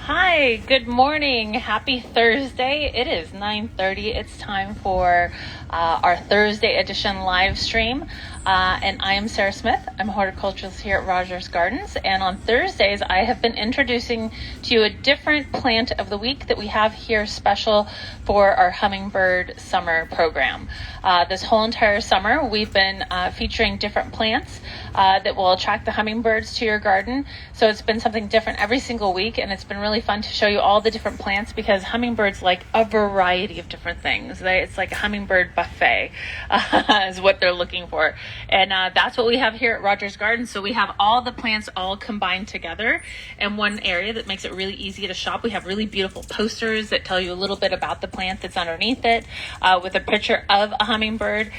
Hi, good morning. Happy Thursday. It is 9:30. It's time for our Thursday edition live stream. And I am Sarah Smith. I'm a horticulturist here at Rogers Gardens. And on Thursdays, I have been introducing to you a different plant of the week that we have here special for our Hummingbird summer program. This whole entire summer, we've been featuring different plants that will attract the hummingbirds to your garden. So it's been something different every single week, and it's been really fun to show you all the different plants because hummingbirds like a variety of different things. It's like a hummingbird buffet is what they're looking for. And that's what we have here at Rogers Gardens. So we have all the plants all combined together in one area that makes it really easy to shop. We have really beautiful posters that tell you a little bit about the plant that's underneath it with a picture of a hummingbird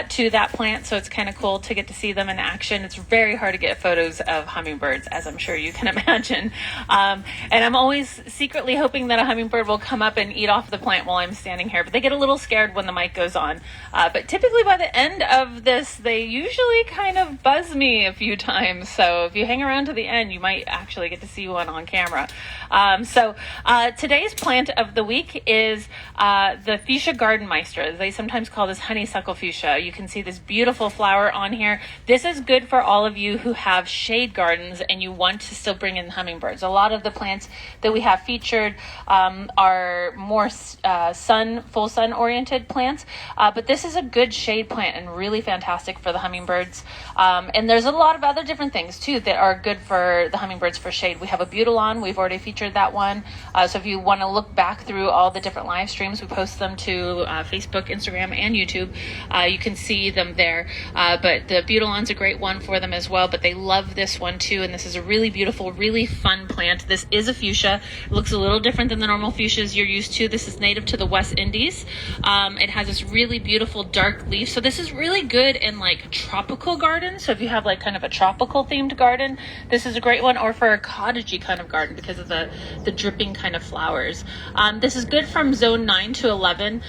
to that plant. So it's kind of cool to get to see them in action. It's very hard to get photos of hummingbirds, as I'm sure you can imagine. And I'm always secretly hoping that a hummingbird will come up and eat off the plant while I'm standing here. But they get a little scared when the mic goes on. But typically by the end of this, they usually kind of buzz me a few times. So if you hang around to the end, you might actually get to see one on camera. So today's plant of the week is the Fuchsia garden Meister. They sometimes call this honeysuckle fuchsia. You can see this beautiful flower on here. This is good for all of you who have shade gardens and you want to still bring in hummingbirds. A lot of the plants that we have featured are more full sun oriented plants, but this is a good shade plant and really fantastic for the hummingbirds. And there's a lot of other different things too that are good for the hummingbirds for shade. We have a butylon. We've already featured that one. So if you want to look back through all the different live streams, we post them to Facebook, Instagram, and YouTube. You can see them there. But the butylon's a great one for them as well, but they love this one too. And this is a really beautiful, really fun plant. This is a fuchsia. It looks a little different than the normal fuchsias you're used to. This is native to the West Indies. It has this really beautiful dark leaf. So this is really good in like tropical gardens. So if you have like kind of a tropical themed garden, this is a great one, or for a cottagey kind of garden because of the dripping kind of flowers. This is good from zone 9 to 11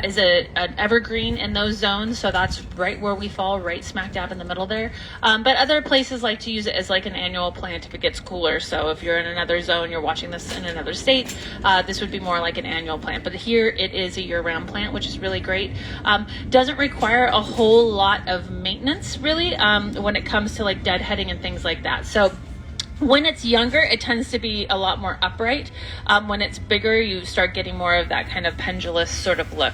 is an evergreen in those zones. So that's right where we fall, right smack dab in the middle there. But other places like to use it as like an annual plant if it gets cooler. So if you're in another zone, you're watching this in another state, this would be more like an annual plant. But here it is a year-round plant, which is really great. Doesn't require a whole lot of maintenance really when it comes to like deadheading and things like that. So when it's younger, it tends to be a lot more upright. When it's bigger, you start getting more of that kind of pendulous sort of look.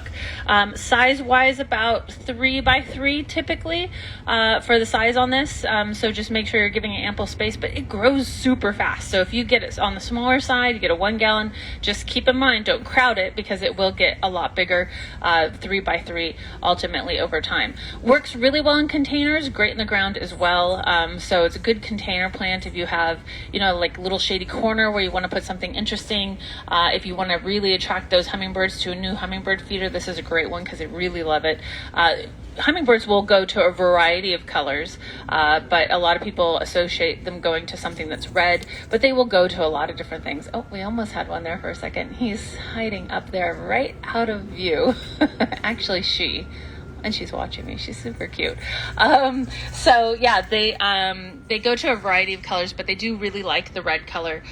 Size-wise, about 3 by 3 typically for the size on this. So just make sure you're giving it ample space, but it grows super fast. So if you get it on the smaller side, you get a 1 gallon, just keep in mind, don't crowd it because it will get a lot bigger 3 by 3 ultimately over time. Works really well in containers, great in the ground as well. So it's a good container plant if you have like a little shady corner where you want to put something interesting. If you want to really attract those hummingbirds to a new hummingbird feeder, this is a great one because they really love it. Hummingbirds will go to a variety of colors, but a lot of people associate them going to something that's red, but they will go to a lot of different things. Oh, we almost had one there for a second. He's hiding up there right out of view. Actually, and she's watching me. She's super cute. So yeah, they go to a variety of colors, but they do really like the red color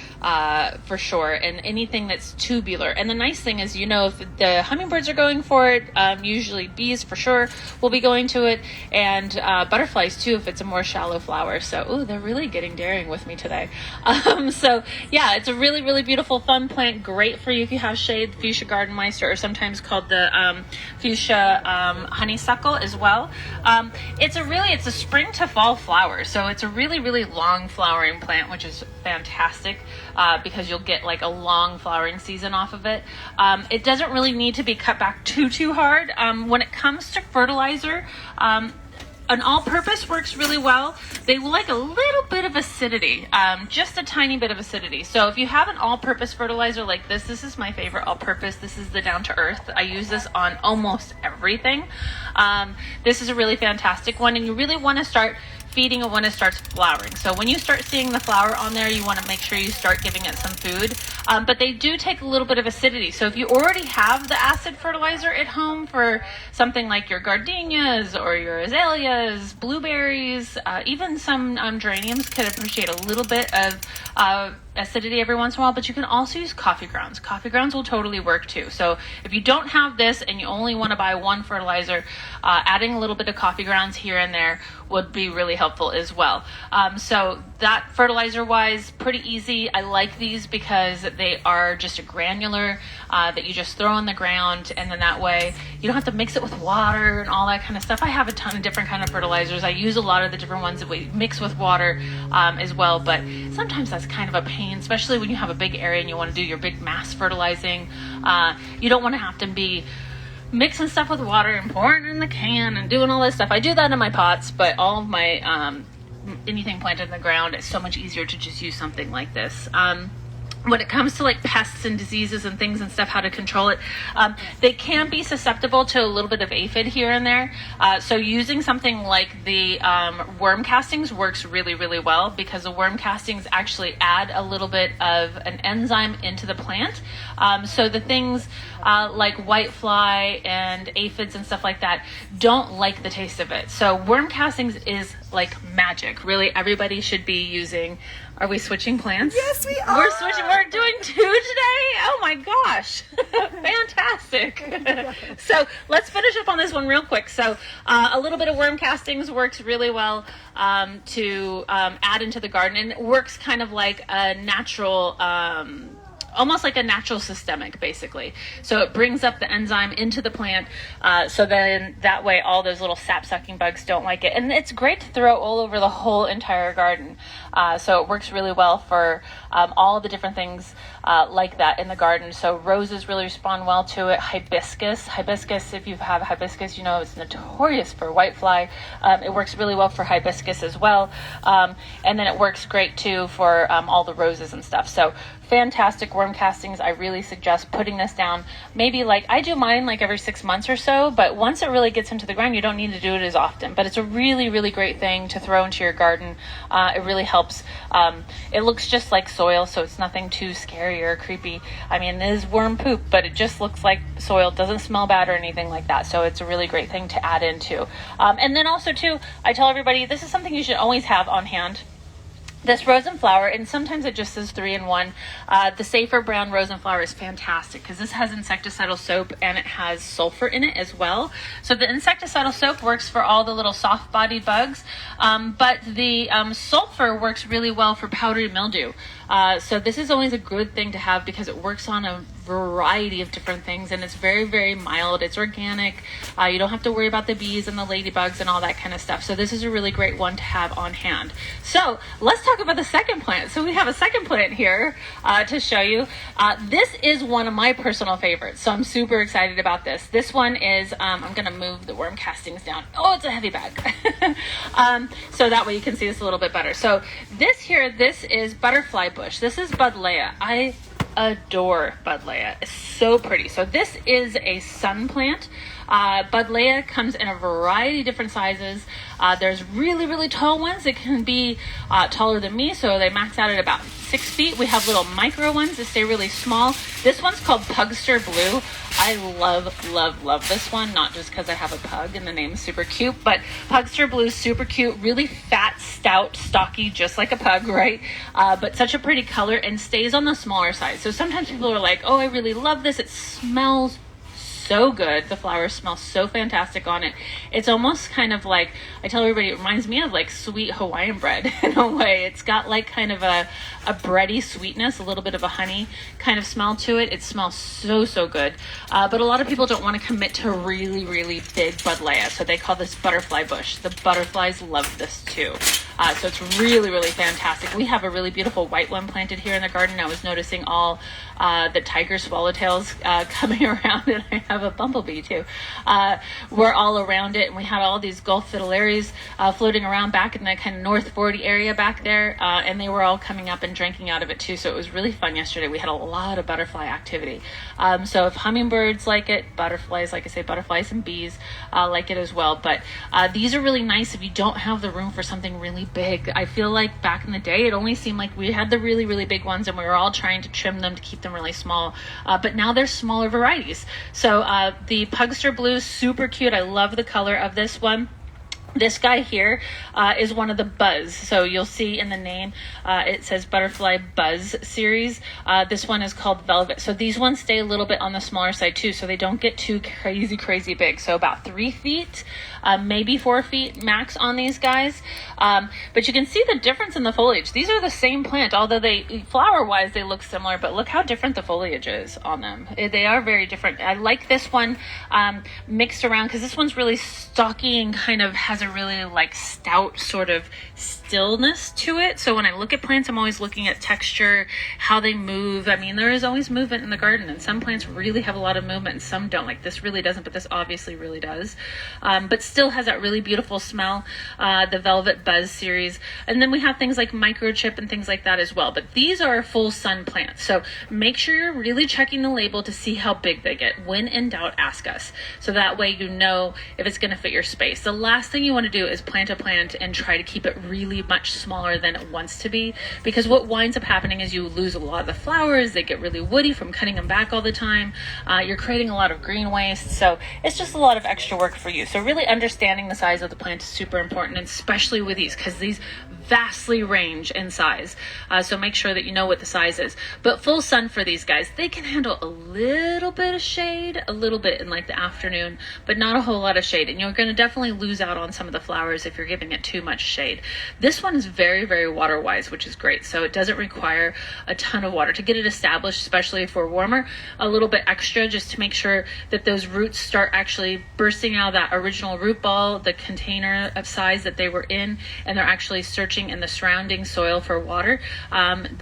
for sure, and anything that's tubular. And the nice thing is, if the hummingbirds are going for it, usually bees for sure will be going to it, and butterflies too if it's a more shallow flower. So they're really getting daring with me today. So yeah, it's a really, really beautiful, fun plant. Great for you if you have shade. Fuchsia garden Meister, or sometimes called the Fuchsia Honeysuckle as well. It's a spring to fall flower, so it's a really, really long flowering plant, which is fantastic because you'll get like a long flowering season off of it. It doesn't really need to be cut back too hard. When it comes to fertilizer, an all-purpose works really well. They like a little bit of acidity, just a tiny bit of acidity. So if you have an all-purpose fertilizer like this is my favorite all-purpose. This is the Down to Earth. I use this on almost everything. This is a really fantastic one, and you really want to start feeding it when it starts flowering. So when you start seeing the flower on there, you want to make sure you start giving it some food. But they do take a little bit of acidity. So if you already have the acid fertilizer at home for something like your gardenias or your azaleas, blueberries, even some geraniums could appreciate a little bit of acidity every once in a while, but you can also use coffee grounds. Coffee grounds will totally work too. So if you don't have this and you only want to buy one fertilizer, adding a little bit of coffee grounds here and there would be really helpful as well. So that fertilizer wise, pretty easy. I like these because they are just a granular that you just throw on the ground, and then that way you don't have to mix it with water and all that kind of stuff. I have a ton of different kind of fertilizers. I use a lot of the different ones that we mix with water as well, but sometimes that's kind of a pain, especially when you have a big area and you want to do your big mass fertilizing. You don't want to have to be mixing stuff with water and pouring it in the can and doing all this stuff. I do that in my pots, but all of my anything planted in the ground, it's so much easier to just use something like this. When it comes to like pests and diseases and things and stuff, how to control it, they can be susceptible to a little bit of aphid here and there. So using something like the worm castings works really, really well, because the worm castings actually add a little bit of an enzyme into the plant. So the things like whitefly and aphids and stuff like that don't like the taste of it. So worm castings is like magic. Really, everybody should be using. Are we switching plants? Yes, we are. We're switching. We're doing 2 today. Oh my gosh. Fantastic. So let's finish up on this one real quick. So a little bit of worm castings works really well to add into the garden, and it works kind of like a natural almost like a natural systemic, basically. So it brings up the enzyme into the plant, so then that way all those little sap-sucking bugs don't like it. And it's great to throw all over the whole entire garden. So it works really well for all of the different things like that in the garden. So roses really respond well to it. Hibiscus, if you have hibiscus, you know it's notorious for whitefly. It works really well for hibiscus as well. And then it works great too for all the roses and stuff. So fantastic worm castings. I really suggest putting this down. Maybe like I do mine like every 6 months or so, but once it really gets into the ground, you don't need to do it as often. But it's a really, really great thing to throw into your garden. It really helps. It looks just like soil, so it's nothing too scary or creepy. I mean, it is worm poop, but it just looks like soil. It doesn't smell bad or anything like that. So it's a really great thing to add into. And then also too, I tell everybody, this is something you should always have on hand. This rose and flower, and sometimes it just says 3-in-1. The safer brown rose and flower is fantastic because this has insecticidal soap and it has sulfur in it as well. So the insecticidal soap works for all the little soft-bodied bugs, but the sulfur works really well for powdery mildew. So this is always a good thing to have because it works on a variety of different things, and it's very, very mild. It's organic. You don't have to worry about the bees and the ladybugs and all that kind of stuff. So this is a really great one to have on hand. So let's talk about the second plant. So we have a second plant here to show you. This is one of my personal favorites, so I'm super excited about this. This one is, I'm going to move the worm castings down. Oh, it's a heavy bag. So that way you can see this a little bit better. So this here, this is butterfly bush. This is Buddleia. I adore Buddleia. It's so pretty. So this is a sun plant. Buddleia comes in a variety of different sizes. There's really, really tall ones that can be taller than me, so they max out at about 6 feet. We have little micro ones that stay really small. This one's called Pugster Blue. I love, love, love this one, not just because I have a pug and the name is super cute, but Pugster Blue is super cute, really fat, stout, stocky, just like a pug, right? But such a pretty color and stays on the smaller side. So sometimes people are like, oh, I really love this. It smells so good. The flowers smell so fantastic on it. It's almost kind of like, I tell everybody, it reminds me of like sweet Hawaiian bread in a way. It's got like kind of a bready sweetness, a little bit of a honey kind of smell to it. It smells so, so good. But a lot of people don't want to commit to really, really big Buddleia, so they call this butterfly bush. The butterflies love this too. So it's really, really fantastic. We have a really beautiful white one planted here in the garden. I was noticing all the tiger swallowtails coming around, and I have a bumblebee too. We're all around it, and we had all these Gulf Fritillaries floating around back in the kind of North 40 area back there, and they were all coming up and drinking out of it too. So it was really fun yesterday. We had a lot of butterfly activity. So if hummingbirds like it, butterflies, like I say, butterflies and bees like it as well. But these are really nice if you don't have the room for something really big. I feel like back in the day, it only seemed like we had the really, really big ones, and we were all trying to trim them to keep them really small. But now there's smaller varieties. So the Pugster Blue is super cute. I love the color of this one. This guy here is one of the buzz. So you'll see in the name, it says Butterfly Buzz series. This one is called Velvet. So these ones stay a little bit on the smaller side too, so they don't get too crazy big. So about 3 feet, maybe 4 feet max on these guys. But you can see the difference in the foliage. These are the same plant, although they flower-wise they look similar, but look how different the foliage is on them. They are very different. I like this one mixed around because this one's really stocky and kind of has a really like stout sort of stillness to it. So when I look at plants, I'm always looking at texture, how they move. I mean, there is always movement in the garden, and some plants really have a lot of movement and some don't. Like this really doesn't, but this obviously really does. But still has that really beautiful smell, the Velvet Buzz series. And then we have things like microchip and things like that as well. But these are full sun plants. So make sure you're really checking the label to see how big they get. When in doubt, ask us. So that way you know if it's going to fit your space. The last thing you want to do is plant a plant and try to keep it really much smaller than it wants to be, because what winds up happening is you lose a lot of the flowers. They get really woody from cutting them back all the time. You're creating a lot of green waste, so it's just a lot of extra work for you. So really understanding the size of the plant is super important, and especially with these, because these vastly range in size. So make sure that you know what the size is. But full sun for these guys, they can handle a little bit of shade, a little bit in like the afternoon, but not a whole lot of shade. And you're going to definitely lose out on some of the flowers if you're giving it too much shade. This one is very water wise, which is great. So it doesn't require a ton of water to get it established, especially if we're warmer. A little bit extra just to make sure that those roots start actually bursting out of that original root ball, the container of size that they were in, and they're actually searching in the surrounding soil for water.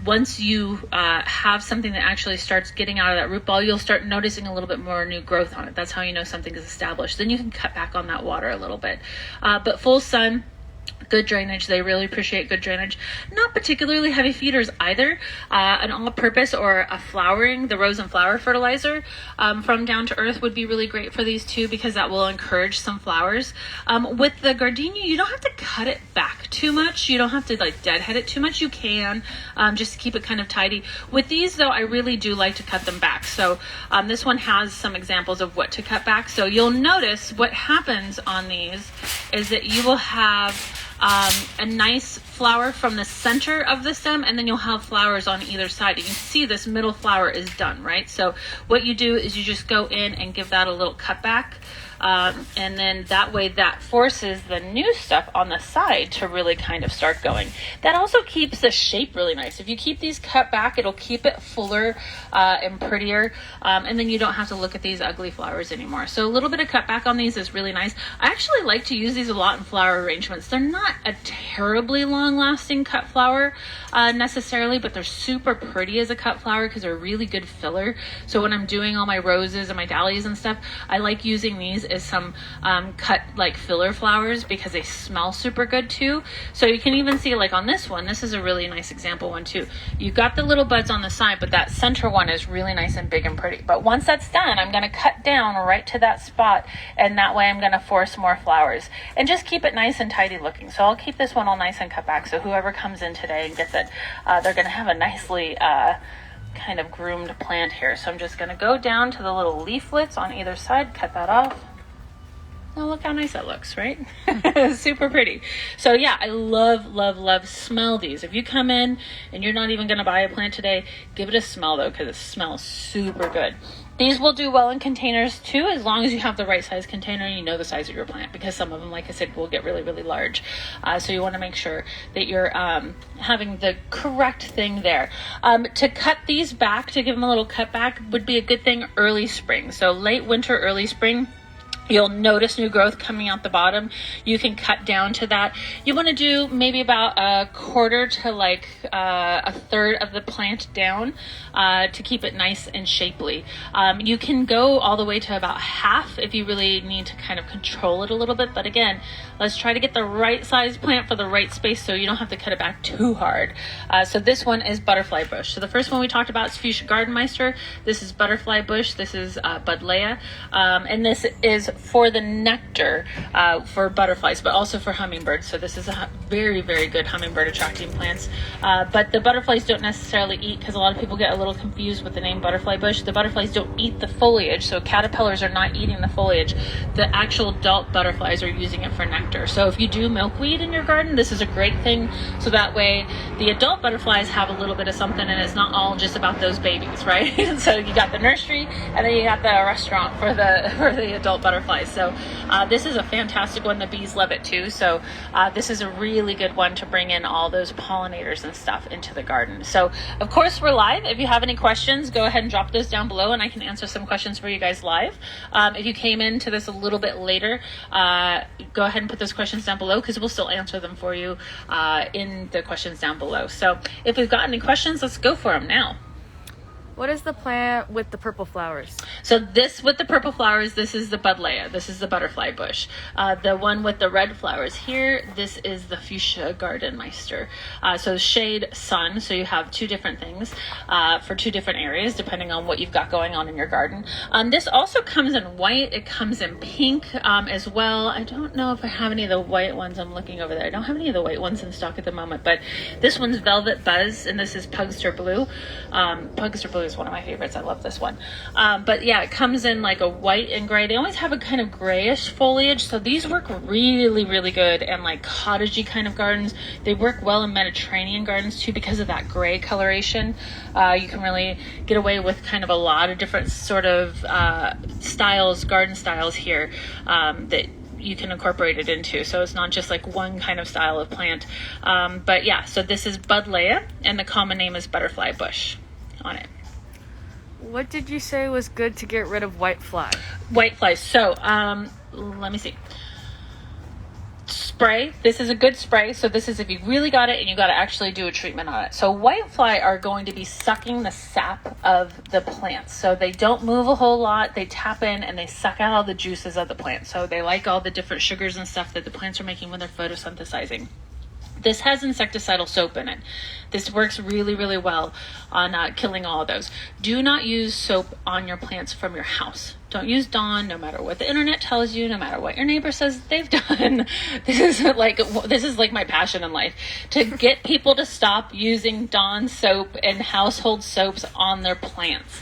Once you have something that actually starts getting out of that root ball, you'll start noticing a little bit more new growth on it. That's how you know something is established. Then you can cut back on that water a little bit. But full sun, good drainage. They really appreciate good drainage. Not particularly heavy feeders either. An all-purpose or a flowering, the rose and flower fertilizer from Down to Earth would be really great for these too, because that will encourage some flowers. With the gardenia, you don't have to cut it back too much. You don't have to like deadhead it too much. You can just to keep it kind of tidy. With these though, I really do like to cut them back. So this one has some examples of what to cut back. So you'll notice what happens on these is that you will have a nice flower from the center of the stem, and then you'll have flowers on either side. You can see this middle flower is done, right? So what you do is you just go in and give that a little cut back. And then that way that forces the new stuff on the side to really kind of start going. That also keeps the shape really nice. If you keep these cut back, it'll keep it fuller and prettier. And then you don't have to look at these ugly flowers anymore. So a little bit of cut back on these is really nice. I actually like to use these a lot in flower arrangements. They're not a terribly long lasting cut flower necessarily, but they're super pretty as a cut flower because they're a really good filler. So when I'm doing all my roses and my dahlias and stuff, I like using these as some cut like filler flowers because they smell super good too. So you can even see like on this one, this is a really nice example one too. You've got the little buds on the side, but that center one is really nice and big and pretty. But once that's done, I'm going to cut down right to that spot, and that way I'm going to force more flowers and just keep it nice and tidy looking. So I'll keep this one all nice and cut back, so whoever comes in today and gets it, they're going to have a nicely kind of groomed plant here. So I'm just going to go down to the little leaflets on either side, cut that off. Oh, look how nice that looks, right? Super pretty. So yeah, I love smell these. If you come in and you're not even going to buy a plant today, give it a smell though, because it smells super good. These will do well in containers too, as long as you have the right size container and you know the size of your plant, because some of them, like I said, will get really large. So you want to make sure that you're having the correct thing there. To cut these back, to give them a little cut back, would be a good thing early spring. So late winter, early spring, you'll notice new growth coming out the bottom. You can cut down to that. You want to do maybe about a quarter to like a third of the plant down to keep it nice and shapely. You can go all the way to about half if you really need to kind of control it a little bit. But again, let's try to get the right size plant for the right space so you don't have to cut it back too hard. So this one is butterfly bush. So the first one we talked about is Fuchsia Garden Meister. This is butterfly bush. This is Budleia. And this is for the nectar for butterflies, but also for hummingbirds. So this is a very, very good hummingbird attracting plants. But the butterflies don't necessarily eat, because a lot of people get a little confused with the name butterfly bush. The butterflies don't eat the foliage, so caterpillars are not eating the foliage. The actual adult butterflies are using it for nectar. So if you do milkweed in your garden, this is a great thing. So that way the adult butterflies have a little bit of something, and it's not all just about those babies, right? So you got the nursery, and then you got the restaurant for the adult butterflies. So this is a fantastic one. The bees love it too. So this is a really good one to bring in all those pollinators and stuff into the garden. So of course we're live. If you have any questions, go ahead and drop those down below, and I can answer some questions for you guys live. If you came into this a little bit later, go ahead and put those questions down below, because we'll still answer them for you in the questions down below. So if we've got any questions, let's go for them now. What is the plant with the purple flowers? So this with the purple flowers, this is the buddleia. This is the butterfly bush. The one with the red flowers here, this is the Fuchsia garden Meister. So shade, sun, so you have two different things for two different areas, depending on what you've got going on in your garden. This also comes in white. It comes in pink as well. I don't know if I have any of the white ones. I'm looking over there. I don't have any of the white ones in stock at the moment, but this one's Velvet Buzz, and this is Pugster Blue. Pugster Blue is one of my favorites. I love this one. But yeah, it comes in like a white and gray. They always have a kind of grayish foliage, so these work really, really good in like cottagey kind of gardens. They work well in Mediterranean gardens too, because of that gray coloration. You can really get away with kind of a lot of different sort of styles, garden styles here that you can incorporate it into. So it's not just like one kind of style of plant. But yeah, so this is buddleia, and the common name is butterfly bush on it. What did you say was good to get rid of whitefly? Whiteflies. So let me see. Spray. This is a good spray. So this is if you really got it and you got to actually do a treatment on it. So whitefly are going to be sucking the sap of the plant. So they don't move a whole lot. They tap in and they suck out all the juices of the plant. So they like all the different sugars and stuff that the plants are making when they're photosynthesizing. This has insecticidal soap in it. This works really, really well on killing all of those. Do not use soap on your plants from your house. Don't use Dawn, no matter what the internet tells you, no matter what your neighbor says they've done. This is like my passion in life, to get people to stop using Dawn soap and household soaps on their plants.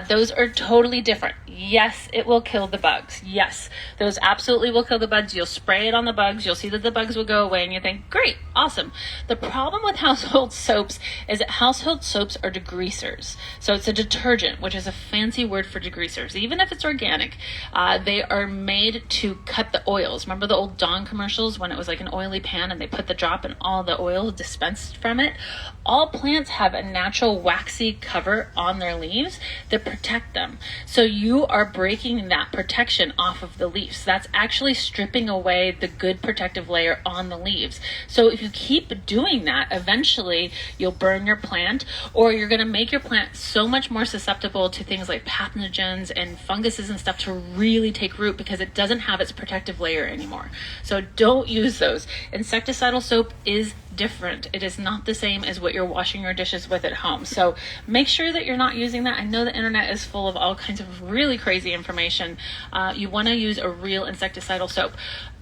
Those are totally different. Yes, it will kill the bugs. Yes, those absolutely will kill the bugs. You'll spray it on the bugs. You'll see that the bugs will go away, and you think, great, awesome. The problem with household soaps is that household soaps are degreasers. So it's a detergent, which is a fancy word for degreasers. Even if it's organic, they are made to cut the oils. Remember the old Dawn commercials when it was like an oily pan and they put the drop and all the oil dispensed from it? All plants have a natural waxy cover on their leaves that protect them. So you are breaking that protection off of the leaves. That's actually stripping away the good protective layer on the leaves. So if you keep doing that, eventually you'll burn your plant, or you're going to make your plant so much more susceptible to things like pathogens and funguses and stuff to really take root, because it doesn't have its protective layer anymore. So don't use those. Insecticidal soap is different. It is not the same as what you're washing your dishes with at home. So make sure that you're not using that. I know the internet is full of all kinds of really crazy information. You want to use a real insecticidal soap.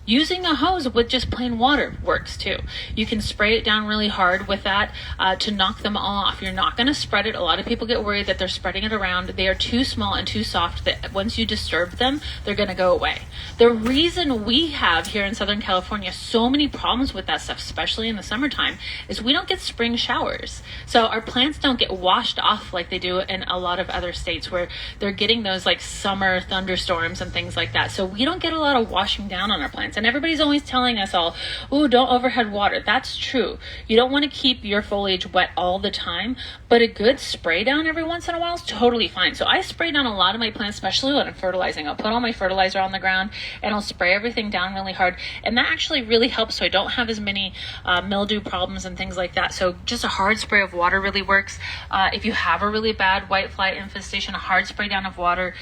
Using a hose with just plain water works too. You can spray it down really hard with that to knock them all off. You're not going to spread it. A lot of people get worried that they're spreading it around. They are too small and too soft that once you disturb them, they're going to go away. The reason we have here in Southern California so many problems with that stuff, especially in the summertime, is we don't get spring showers. So our plants don't get washed off like they do in a lot of other states where they're getting those like summer thunderstorms and things like that. So we don't get a lot of washing down on our plants. And everybody's always telling us all, ooh, don't overhead water. That's true. You don't want to keep your foliage wet all the time, but a good spray down every once in a while is totally fine. So I spray down a lot of my plants, especially when I'm fertilizing. I'll put all my fertilizer on the ground and I'll spray everything down really hard. And that actually really helps, so I don't have as many mildew problems and things like that. So just a hard spray of water really works. If you have a really bad whitefly infestation, a hard spray down of water,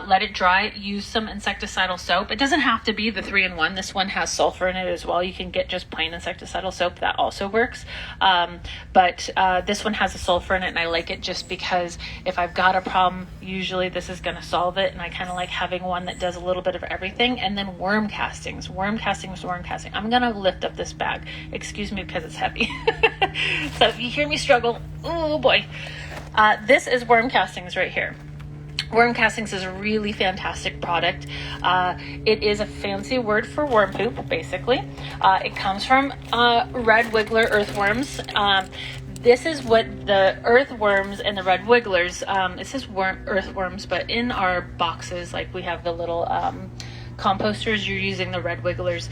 let it dry, use some insecticidal soap. It doesn't have to be the 3-in-1 This one has sulfur in it as well. You can get just plain insecticidal soap, that also works. But this one has a sulfur in it, and I like it just because if I've got a problem, usually this is going to solve it. And I kind of like having one that does a little bit of everything. And then worm castings. I'm going to lift up this bag. Excuse me because it's heavy. So if you hear me struggle, oh boy. This is worm castings right here. Worm castings is a really fantastic product. It is a fancy word for worm poop, basically. It comes from red wiggler earthworms. This is what the earthworms and the red wigglers, it says earthworms, but in our boxes, like we have the little composters, you're using the red wigglers.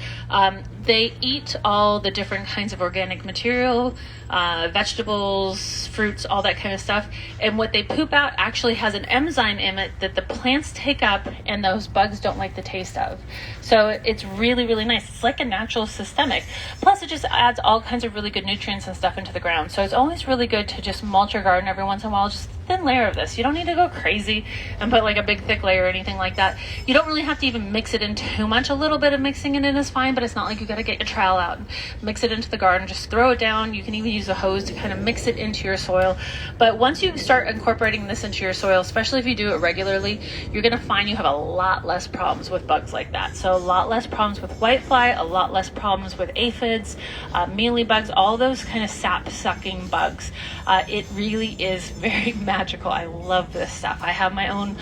They eat all the different kinds of organic material, vegetables, fruits, all that kind of stuff. And what they poop out actually has an enzyme in it that the plants take up and those bugs don't like the taste of. So it's really, really nice. It's like a natural systemic. Plus it just adds all kinds of really good nutrients and stuff into the ground. So it's always really good to just mulch your garden every once in a while, just a thin layer of this. You don't need to go crazy and put like a big thick layer or anything like that. You don't really have to even mix it in too much. A little bit of mixing it in is fine, but it's not like you got to get your trowel out and mix it into the garden. Just throw it down. You can even use a hose to kind of mix it into your soil. But once you start incorporating this into your soil, especially if you do it regularly, you're going to find you have a lot less problems with bugs like that. So a lot less problems with whitefly, a lot less problems with aphids, mealybugs, all those kind of sap sucking bugs. It really is very magical. I love this stuff. I have my own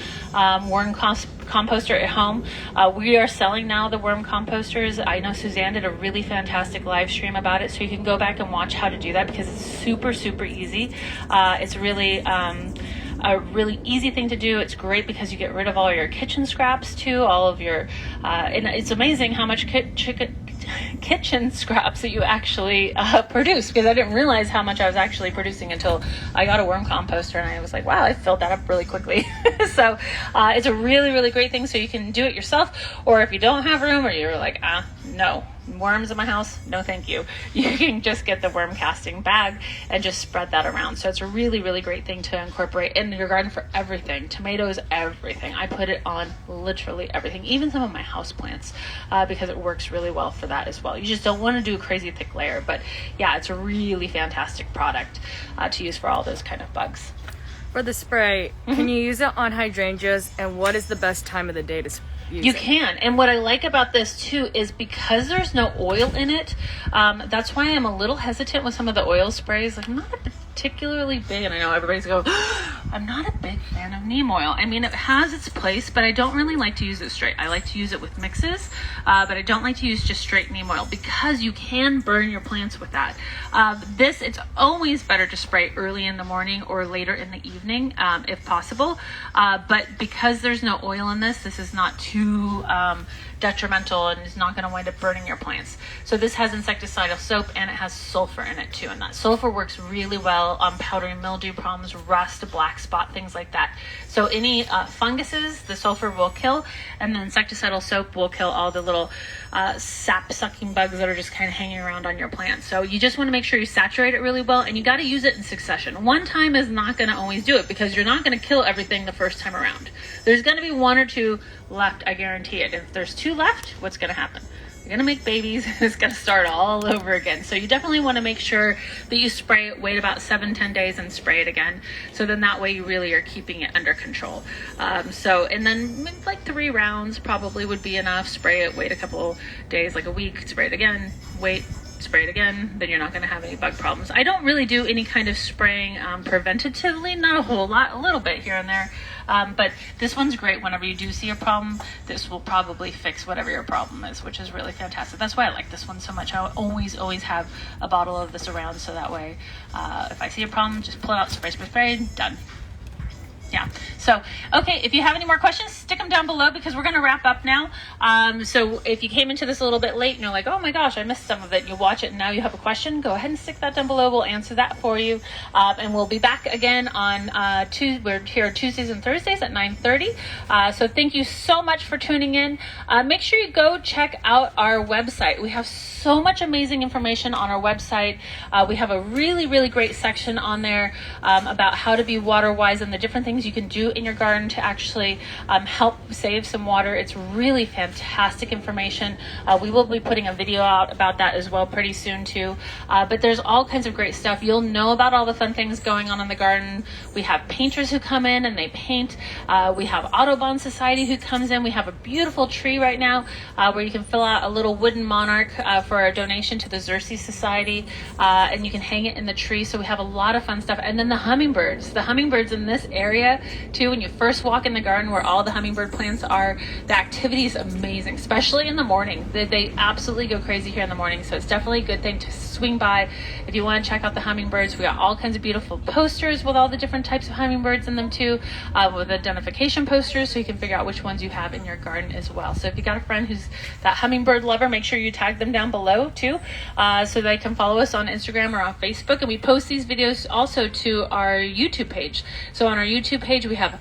worm composter at home. We are selling now the worm composters. I know Suzanne did a really fantastic live stream about it, so you can go back and watch how to do that because it's super, super easy. It's really a really easy thing to do. It's great because you get rid of all your kitchen scraps too, all of your, and it's amazing how much kitchen scraps that you actually produce, because I didn't realize how much I was actually producing until I got a worm composter, and I was like, wow, I filled that up really quickly. So it's a really, really great thing. So you can do it yourself, or if you don't have room, or you're like, no worms in my house, no thank you, you can just get the worm casting bag and just spread that around. So it's a really, really great thing to incorporate in your garden for everything. Tomatoes, everything. I put it on literally everything, even some of my house plants, because it works really well for that as well. You just don't want to do a crazy thick layer, but yeah, it's a really fantastic product to use for all those kind of bugs. For the spray, can you use it on hydrangeas, and what is the best time of the day to use You can. And what I like about this too is because there's no oil in it, that's why I'm a little hesitant with some of the oil sprays. Like, I'm not particularly big, and I know everybody's going, I'm not a big fan of neem oil. I mean, it has its place, but I don't really like to use it straight. I like to use it with mixes, but I don't like to use just straight neem oil because you can burn your plants with that. It's always better to spray early in the morning or later in the evening, if possible. But because there's no oil in this is not too detrimental and is not going to wind up burning your plants. So this has insecticidal soap, and it has sulfur in it too, and that sulfur works really well on powdery mildew problems, rust, black spot, things like that. So any funguses, the sulfur will kill, and the insecticidal soap will kill all the little sap sucking bugs that are just kind of hanging around on your plants. So you just want to make sure you saturate it really well, and you got to use it in succession. One time is not going to always do it because you're not going to kill everything the first time around. There's going to be one or two left, I guarantee it. If there's two left, what's going to happen? You're going to make babies, and it's going to start all over again. So you definitely want to make sure that you spray it, wait about 7-10 days and spray it again. So then that way you really are keeping it under control. And then like 3 rounds probably would be enough. Spray it, wait a couple days, like a week, spray it again, wait, spray it again, then you're not going to have any bug problems. I don't really do any kind of spraying preventatively, not a whole lot, a little bit here and there. But this one's great. Whenever you do see a problem, this will probably fix whatever your problem is, which is really fantastic. That's why I like this one so much. I always have a bottle of this around, so that way if I see a problem, just pull it out, spray, done. Yeah. So, okay, if you have any more questions, stick them down below because we're going to wrap up now. So if you came into this a little bit late and you're like, oh my gosh, I missed some of it, you watch it and now you have a question, go ahead and stick that down below. We'll answer that for you. And we'll be back again on we're here Tuesdays and Thursdays at 9:30. So thank you so much for tuning in. Make sure you go check out our website. We have so much amazing information on our website. We have a really, really great section on there about how to be water wise and the different things you can do in your garden to actually help save some water. It's really fantastic information. We will be putting a video out about that as well pretty soon too. But there's all kinds of great stuff. You'll know about all the fun things going on in the garden. We have painters who come in and they paint. We have Audubon Society who comes in. We have a beautiful tree right now where you can fill out a little wooden monarch for a donation to the Xerces Society, and you can hang it in the tree. So we have a lot of fun stuff. And then the hummingbirds in this area too, when you first walk in the garden where all the hummingbird plants are, the activity is amazing, especially in the morning. They absolutely go crazy here in the morning. So it's definitely a good thing to swing by if you want to check out the hummingbirds. We got all kinds of beautiful posters with all the different types of hummingbirds in them too, with identification posters so you can figure out which ones you have in your garden as well. So if you got a friend who's that hummingbird lover, make sure you tag them down below too, so they can follow us on Instagram or on Facebook. And we post these videos also to our YouTube page. So on our YouTube page we have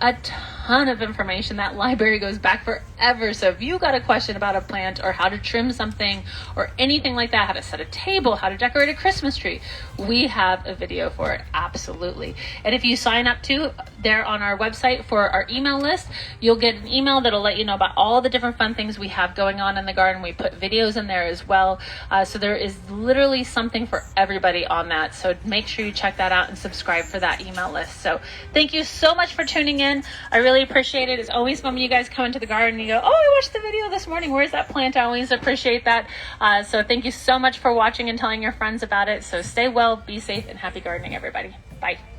a ton of information. That library goes back forever. So if you got a question about a plant or how to trim something or anything like that, how to set a table, how to decorate a Christmas tree, we have a video for it. Absolutely. And if you sign up to there on our website for our email list, you'll get an email that'll let you know about all the different fun things we have going on in the garden. We put videos in there as well. So there is literally something for everybody on that. So make sure you check that out and subscribe for that email list. So thank you so much for tuning in. I really appreciate it. It's always fun when you guys come into the garden and you go, oh, I watched the video this morning. Where's that plant? I always appreciate that. So thank you so much for watching and telling your friends about it. So stay well, be safe, and happy gardening, everybody. Bye.